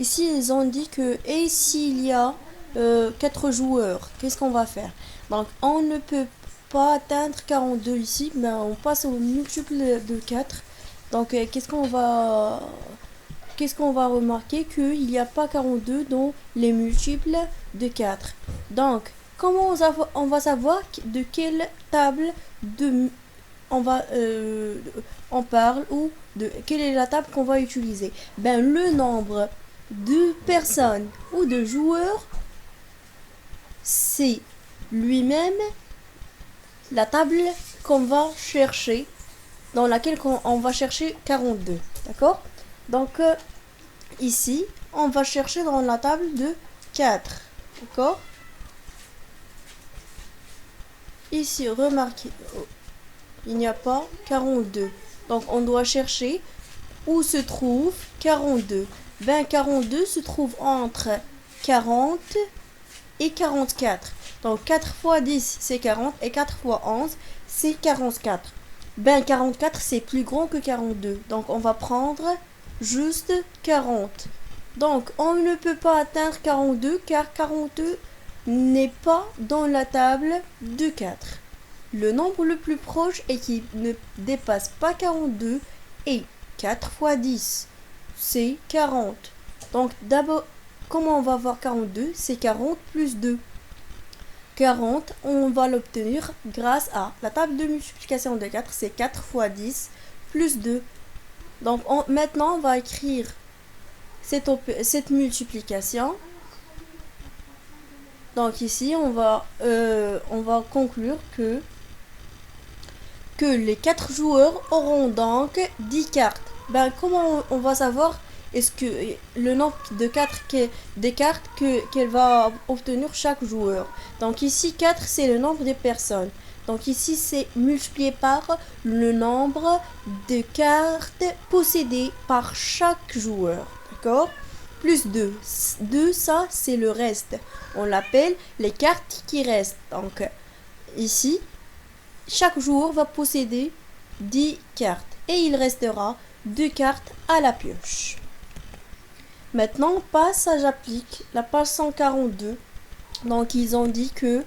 Ici, ils ont dit que, et s'il y a 4 joueurs, qu'est-ce qu'on va faire? Donc, on ne peut pas atteindre 42 ici, mais on passe au multiple de 4. Donc, qu'est-ce qu'on va remarquer? Qu'il n'y a pas 42 dans les multiples de 4. Donc, comment on va savoir de quelle table de on parle ou de quelle est la table qu'on va utiliser? Ben, le nombre de personnes ou de joueurs, c'est lui-même la table qu'on va chercher, dans laquelle on va chercher 42. D'accord? Donc, ici, on va chercher dans la table de 4. D'accord? Ici, remarquez, il n'y a pas 42. Donc, on doit chercher où se trouve 42. Ben, 42 se trouve entre 40 et 44. Donc, 4 fois 10, c'est 40. Et 4 fois 11, c'est 44. Ben, 44, c'est plus grand que 42. Donc, on va prendre juste 40. Donc, on ne peut pas atteindre 42 car 42 n'est pas dans la table de 4. Le nombre le plus proche et qui ne dépasse pas 42 est 4 fois 10. C'est 40. Donc, d'abord, comment on va avoir 42? C'est 40 plus 2. 40, on va l'obtenir grâce à la table de multiplication de 4, c'est 4 fois 10 plus 2. Donc, maintenant, on va écrire cette multiplication. Donc ici, on va conclure que les 4 joueurs auront donc 10 cartes. Ben, comment on va savoir est-ce que le nombre de des cartes qu'elle va obtenir chaque joueur? Donc ici, 4, c'est le nombre de personnes. Donc ici, c'est multiplié par le nombre de cartes possédées par chaque joueur. D'accord? Plus 2. 2, ça, c'est le reste. On l'appelle les cartes qui restent. Donc ici, chaque joueur va posséder 10 cartes. Et il restera 2 cartes à la pioche. Maintenant, on passe à j'applique la page 142. Donc, ils ont dit que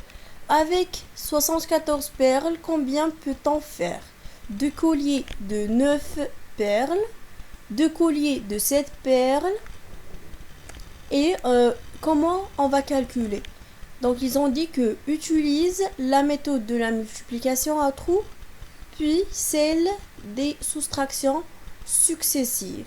avec 74 perles, combien peut-on faire? 2 colliers de 9 perles, 2 colliers de 7 perles. Et comment on va calculer? Donc, ils ont dit que utilise la méthode de la multiplication à trous, puis celle des soustractions successives.